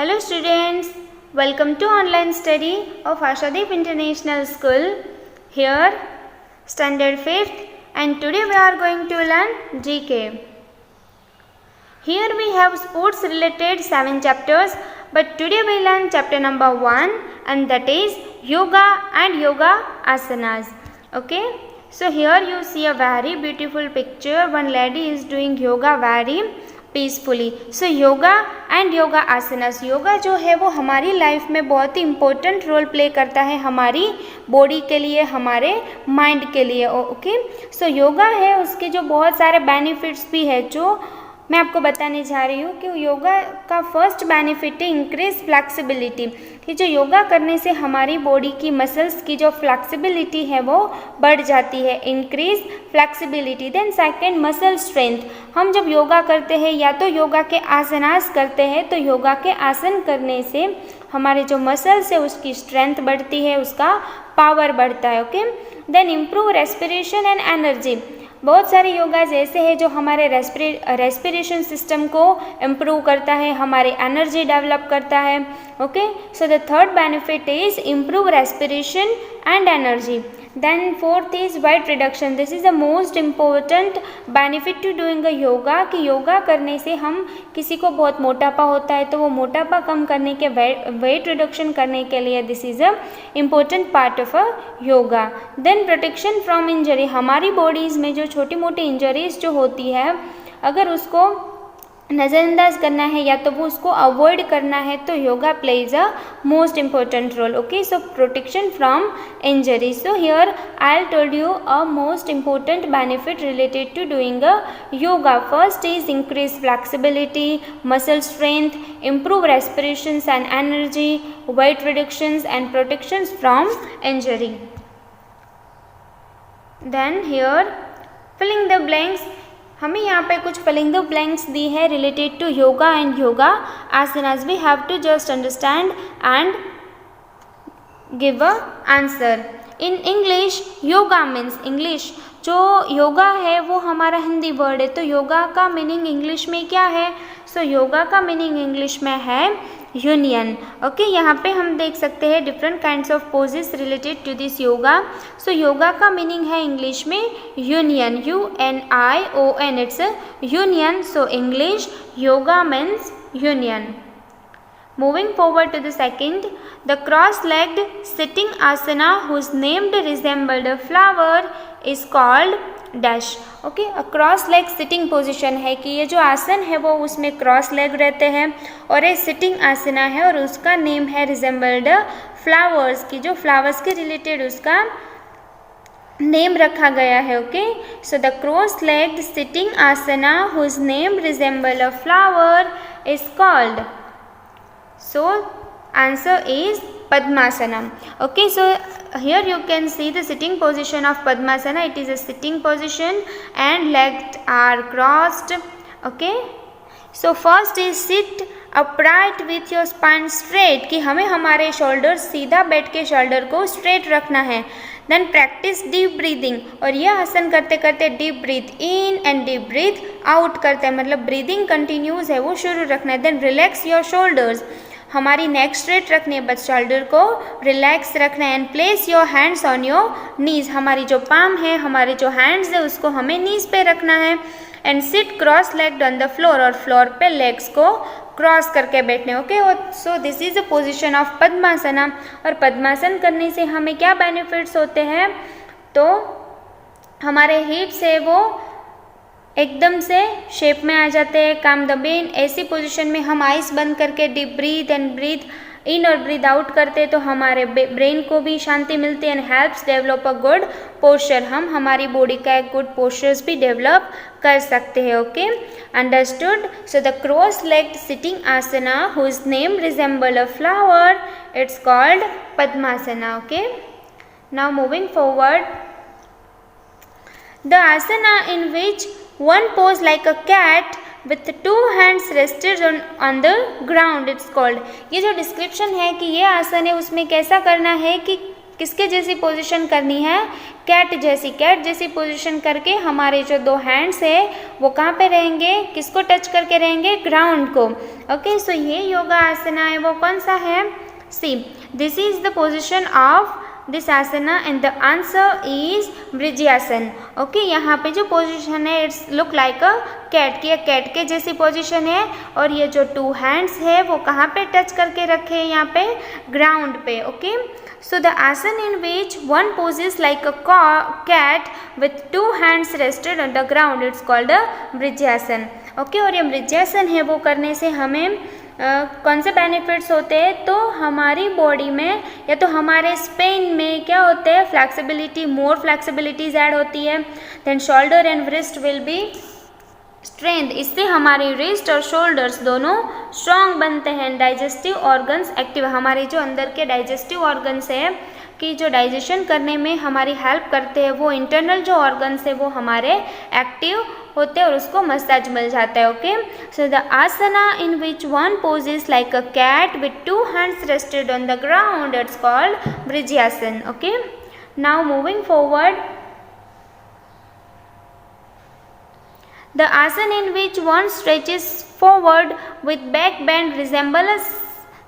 Hello students, welcome to online study of Ashadeep International School. Here, standard 5th, and today we are going to learn GK. Here we have sports related 7 chapters, but today we learn chapter number 1, and that is yoga and yoga asanas. Okay, so here you see a very beautiful picture. One lady is doing yoga very peacefully. So yoga and yoga asanas. Yoga जो है वो हमारी life में बहुत ही important role play करता है हमारी body के लिए, हमारे माइंड के लिए. ओके, सो योगा है उसके जो बहुत सारे बेनिफिट्स भी है जो मैं आपको बताने जा रही हूँ कि योगा का फर्स्ट बेनिफिट है इंक्रीज फ्लेक्सिबिलिटी. कि जो योगा करने से हमारी बॉडी की मसल्स की जो फ्लेक्सिबिलिटी है वो बढ़ जाती है. Increase flexibility. Then second muscle strength. हम जब योगा करते हैं या तो योगा के आसनास करते हैं तो योगा के आसन करने से हमारे जो मसल्स है उसकी स्ट्रेंथ बढ़ती है, उसका पावर बढ़ता है. Okay, then improve respiration and energy. बहुत सारे योगाज ऐसे हैं जो हमारे रेस्पिरेशन सिस्टम को इम्प्रूव करता है, हमारी एनर्जी डेवलप करता है. Okay, so the third benefit is improve respiration and energy. Then fourth is weight reduction. This is the most important benefit to doing a yoga. कि योगा करने से हम किसी को बहुत मोटापा होता है तो वो मोटापा कम करने के वेट रिडक्शन करने के लिए this is a important part of a yoga. Then protection from injury. हमारी बॉडीज़ में जो छोटी मोटी इंजरीज जो होती है अगर उसको नज़रअंदाज करना है या तो वो उसको अवॉइड करना है तो yoga plays a most important role. Okay, so protection from injury. So here I told you a most important benefit related to doing a yoga. First is increase flexibility, muscle strength, improve respirations and energy, weight reductions and protections from injury. Then here filling the blanks. हमें यहाँ पे कुछ filling the blanks दी है related to yoga and yoga asanas. We have to just understand and give a answer. In English yoga means, English जो योगा है वो हमारा हिंदी वर्ड है तो योगा का मीनिंग इंग्लिश में क्या है. सो योगा का मीनिंग इंग्लिश में है यूनियन. ओके, यहाँ पे हम देख सकते हैं different kinds of poses related to this yoga. So yoga का मीनिंग है इंग्लिश में union, UNION. It's union. So English yoga means union. Moving forward to the second, the cross-legged sitting asana whose named resembled a flower is called dash. Okay, cross leg sitting position है कि ये जो आसन है वो उसमें cross leg रहते हैं और ये सिटिंग आसना है और उसका नेम है रिजेंबल्ड फ्लावर्स. की जो फ्लावर्स के रिलेटेड उसका नेम रखा गया है. Okay, so the cross legged sitting asana whose name resemble a flower is called. So answer is Padmasana. Okay, so here you can see the sitting position of Padmasana. It is a sitting position and legs are crossed. Okay, so first is sit upright with your spine straight. कि हमें हमारे shoulder सीधा बैठ के shoulder को straight रखना है. Then practice deep breathing. और यह आसन करते करते deep breath in and deep breath out करते हैं, मतलब ब्रीदिंग कंटिन्यूस है वो शुरू रखना है. Then relax your shoulders. हमारी नेक स्ट्रेट रखनी है बस शोल्डर को रिलैक्स रखना है. And place your hands on your knees. हमारी जो पाम है, हमारे जो हैंड्स है उसको हमें नीज पे रखना है. And sit cross legged on the floor. और फ्लोर पे लेग्स को क्रॉस करके बैठने. Okay, so this is the position of padmasana. और पद्मासन करने से हमें क्या बेनिफिट्स होते हैं तो हमारे हिप्स है वो एकदम से शेप में आ जाते हैं. काम द बेन. ऐसी पोजीशन में हम आइस बंद करके डीप ब्रीथ एंड ब्रीथ इन और ब्रीथ आउट करते हैं तो हमारे ब्रेन को भी शांति मिलती है. And helps develop a good posture. हम हमारी बॉडी का एक गुड पोस्चर्स भी डेवलप कर सकते हैं. Okay, understood. So the cross legged sitting asana whose name resemble a flower it's called padmasana. Okay, now moving forward, the asana in which one pose like a cat with two hands rested on the ground it's called. ये जो description है कि ये आसन है उसमें कैसा करना है कि किसके जैसी पोजीशन करनी है, कैट जैसी पोजीशन करके हमारे जो 2 हैंड्स है वो कहाँ पे रहेंगे, किसको टच करके रहेंगे, ग्राउंड को। ओके, सो ये योगा आसना है वो कौन सा है, see, this is the position of this asana and the answer is Brijyasana. Okay, यहाँ पे जो पोजीशन है it's look like a cat, की कैट के जैसी पोजीशन है, और ये जो 2 हैंड्स है वो कहाँ पे टच करके रखे हैं, यहाँ पे ग्राउंड पे। Okay, so the asana in which one poses like a cat with 2 hands rested on the ground it's called a Brijyasana. Okay, और ये ब्रिज्यासन है वो करने से हमें कौन से बेनिफिट्स होते हैं, तो हमारी बॉडी में या तो हमारे स्पेन में क्या होते हैं, फ्लैक्सिबिलिटी, मोर फ्लैक्सिबिलिटीज ऐड होती है, then shoulder and wrist will be strength, इससे हमारे रिस्ट और शोल्डर्स दोनों स्ट्रॉन्ग बनते हैं, डाइजेस्टिव ऑर्गन्स एक्टिव, हमारे जो अंदर के डाइजेस्टिव ऑर्गन्स है कि जो डाइजेशन करने में हमारी हेल्प करते हैं, वो इंटरनल जो ऑर्गन्स है वो हमारे एक्टिव होते हैं और उसको मसाज मिल जाता है। Okay, so the asana in which one poses like a cat with 2 hands rested on the ground it's called Brijyasana. Okay, now moving forward, the asana in which one stretches forward with back bend resemble a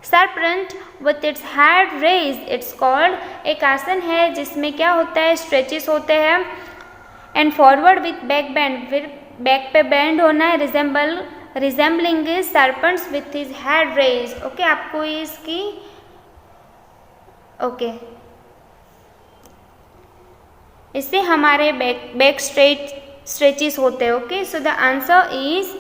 serpent with its head raised, it's called, एक आसन है जिसमें क्या होता है, stretches होते हैं and forward with back bend, फिर बैक पे बैंड होना है, resembling serpents with his head raise. Okay, आपको इसकी ओके इससे हमारे बैक स्ट्रेचेस होते हैं। Okay, so the answer is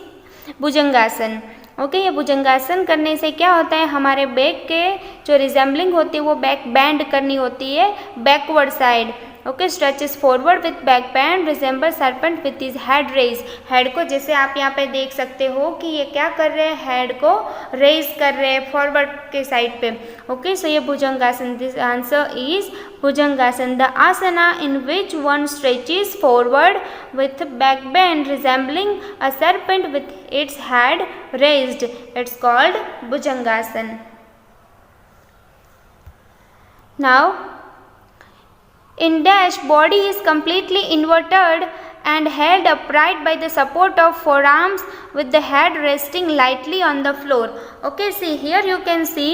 bhujangasana. Okay, ये भुजंगासन करने से क्या होता है, हमारे बैक के जो रिजेंबलिंग होती है वो बैक बैंड करनी होती है backward side. Okay, stretches forward with back bend resemble serpent with his head raise, head को जैसे आप यहाँ पे देख सकते हो कि ये क्या कर रहे हैं, हेड को रेज कर रहे हैं फॉरवर्ड के साइड पे। ओके, सो ये Bhujangasana, this answer is Bhujangasana, the asana in which one stretches forward with back bend resembling a serpent with its head raised, it's called Bhujangasana. Now in dash, body is completely inverted and held upright by the support of forearms with the head resting lightly on the floor. Okay, see here you can see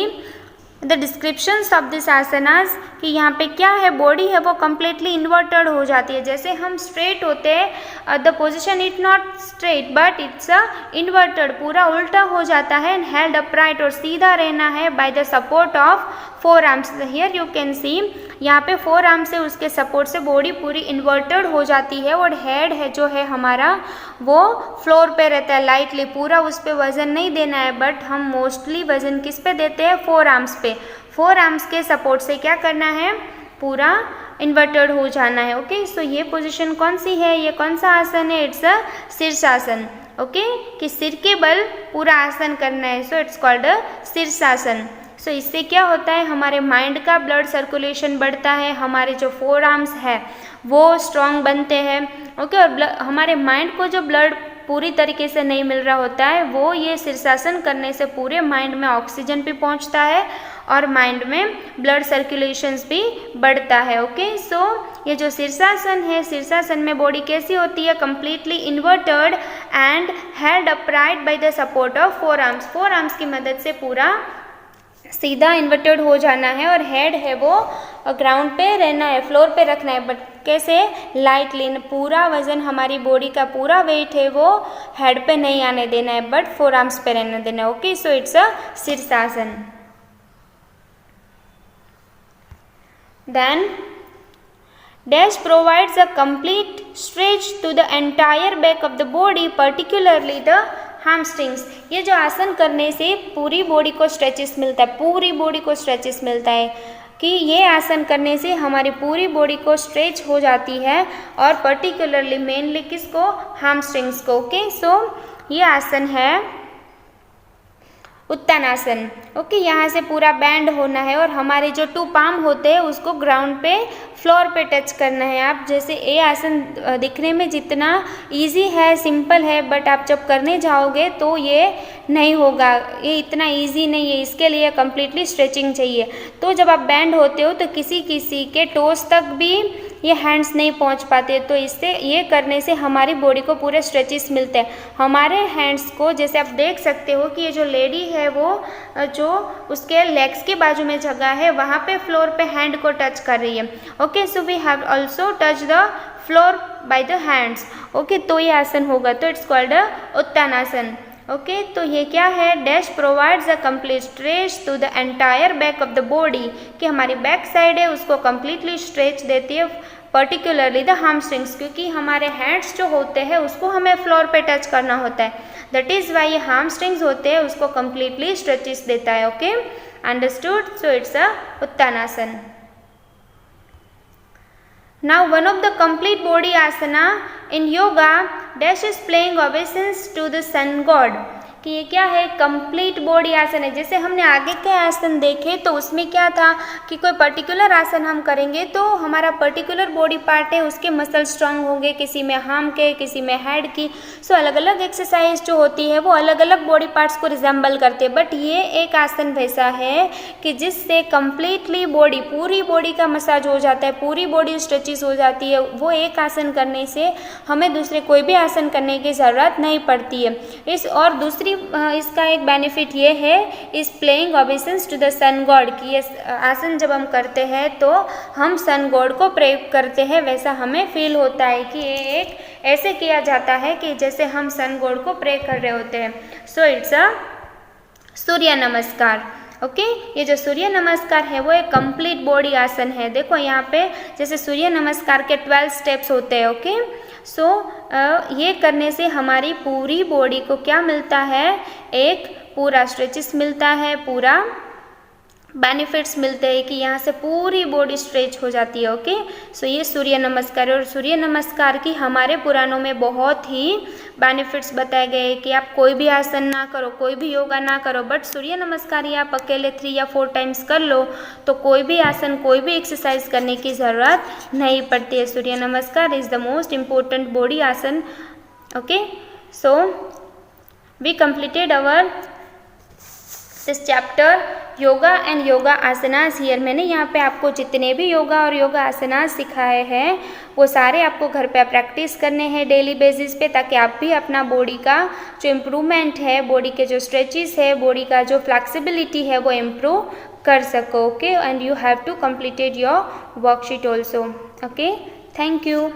the descriptions of this asanas कि यहाँ पे क्या है, body है वो completely inverted हो जाती है, जैसे हम straight होते हैं the position is not straight but it's a inverted, पूरा उल्टा हो जाता है, and held upright और सीधा रहना है by the support of forearms. Here you can see यहाँ पे 4 आर्म से उसके सपोर्ट से बॉडी पूरी इन्वर्टेड हो जाती है और हेड है जो है हमारा वो फ्लोर पे रहता है लाइटली, पूरा उस पर वज़न नहीं देना है, बट हम मोस्टली वज़न किस पे देते हैं, 4 आर्म्स पे। 4 आर्म्स के सपोर्ट से क्या करना है, पूरा इन्वर्टेड हो जाना है। ओके, सो ये पोजीशन कौन सी है, ये कौन सा आसन है, इट्स अ शीर्षासन। ओके, कि सिर के बल पूरा आसन करना है, सो इट्स कॉल्ड अ शीर्षासन। सो इससे क्या होता है, हमारे माइंड का ब्लड सर्कुलेशन बढ़ता है, हमारे जो 4 आर्म्स है वो स्ट्रॉन्ग बनते हैं। ओके, और हमारे माइंड को जो ब्लड पूरी तरीके से नहीं मिल रहा होता है वो ये शीर्षासन करने से पूरे माइंड में ऑक्सीजन भी पहुंचता है और माइंड में ब्लड सर्कुलेशंस भी बढ़ता है। ओके, सो ये जो शीर्षासन है, शीर्षासन में बॉडी कैसी होती है, completely inverted and held upright by the support of 4 arms. 4 arms की मदद से पूरा सीधा इन्वर्टेड हो जाना है और हेड है वो ग्राउंड पे रहना है, फ्लोर पे रखना है, बट कैसे, लाइटली, पूरा वजन हमारी बॉडी का पूरा वेट है वो हेड पे नहीं आने देना है, बट 4 आर्म्स पे रहने देना है। Okay, so it's a shirshasana. Then dash provides a complete stretch to the entire back of the body, particularly the hamstrings. ये जो आसन करने से पूरी बॉडी को स्ट्रेचेस मिलता है, पूरी बॉडी को स्ट्रेचेस मिलता है कि ये आसन करने से हमारी पूरी बॉडी को स्ट्रेच हो जाती है और पर्टिकुलरली मेनली किसको, hamstrings को। ओके, सो ये आसन है उत्तानासन। ओके, यहाँ से पूरा बैंड होना है और हमारे जो 2 पाम होते हैं उसको ग्राउंड पे फ्लोर पे टच करना है। आप जैसे ये आसन दिखने में जितना इजी है, सिंपल है, बट आप जब करने जाओगे तो ये नहीं होगा, ये इतना इजी नहीं है, इसके लिए कम्प्लीटली स्ट्रेचिंग चाहिए। तो जब आप बैंड होते हो तो किसी किसी के टोस तक भी ये हैंड्स नहीं पहुंच पाते, तो इससे ये करने से हमारी बॉडी को पूरे स्ट्रेचेस मिलते हैं। हमारे हैंड्स को जैसे आप देख सकते हो कि ये जो लेडी है वो जो उसके लेग्स के बाजू में जगह है वहाँ पे फ्लोर पे हैंड को टच कर रही है। Okay, so we have also touch the floor by the hands. Okay, तो ये आसन होगा, तो it's called a uttanasana. Okay, तो ये क्या है, dash provides a complete stretch to the entire back of the body, कि हमारी बैक साइड है उसको कम्प्लीटली स्ट्रेच देती है, पर्टिकुलरली द हामस्ट्रिंग्स, क्योंकि हमारे हैंड्स जो होते हैं उसको हमें फ्लोर पे टच करना होता है, दैट इज़ वाई ये हामस्ट्रिंग्स होते हैं उसको कम्प्लीटली स्ट्रेचेस देता है। Okay, understood, so it's a Uttanasana. Now one of the complete body asana in yoga dash is paying obeisance to the sun god, कि ये क्या है, कंप्लीट बॉडी आसन है। जैसे हमने आगे के आसन देखे तो उसमें क्या था कि कोई पर्टिकुलर आसन हम करेंगे तो हमारा पर्टिकुलर बॉडी पार्ट है उसके मसल स्ट्रांग होंगे, किसी में हार्म के, किसी में हेड की। सो अलग अलग एक्सरसाइज जो होती है वो अलग अलग बॉडी पार्ट्स को रिजेंबल करते हैं, बट ये एक आसन वैसा है कि जिससे कम्प्लीटली बॉडी, पूरी बॉडी का मसाज हो जाता है, पूरी बॉडी स्ट्रेचेस हो जाती है। वो एक आसन करने से हमें दूसरे कोई भी आसन करने की ज़रूरत नहीं पड़ती है। इस और दूसरी इसका एक बेनिफिट ये है, is playing obeisance to the sun god, की ये आसन जब हम करते हैं तो हम सन गॉड को प्रे करते हैं, वैसा हमें फील होता है कि ये एक ऐसे किया जाता है कि जैसे हम सन गॉड को प्रे कर रहे होते हैं। सो इट्स अ सूर्य नमस्कार। ओके, ये जो सूर्य नमस्कार है वो एक कंप्लीट बॉडी आसन है। देखो यहाँ पे जैसे सूर्य नमस्कार के 12 स्टेप्स होते हैं। ओके, सो ये करने से हमारी पूरी बॉडी को क्या मिलता है, एक पूरा स्ट्रेचेस मिलता है, पूरा बेनिफिट्स मिलते हैं कि यहाँ से पूरी बॉडी स्ट्रेच हो जाती है। ओके, सो ये सूर्य नमस्कार है और सूर्य नमस्कार की हमारे पुराणों में बहुत ही बेनिफिट्स बताए गए कि आप कोई भी आसन ना करो, कोई भी योगा ना करो, बट सूर्य नमस्कार ही आप अकेले 3 या 4 टाइम्स कर लो तो कोई भी आसन, कोई भी एक्सरसाइज करने की ज़रूरत नहीं पड़ती है। Surya Namaskar is the most important body asana. Okay, so we completed our this chapter yoga and yoga asanas here. मैंने यहाँ पे आपको जितने भी योगा और योगा आसनास सिखाए हैं वो सारे आपको घर पे प्रैक्टिस करने हैं डेली बेसिस पे, ताकि आप भी अपना बॉडी का जो इम्प्रूवमेंट है, बॉडी के जो स्ट्रेचेस है, बॉडी का जो फ्लेक्सिबिलिटी है वो इम्प्रूव कर सको। Okay, and you have to completed your worksheet also. Okay, thank you.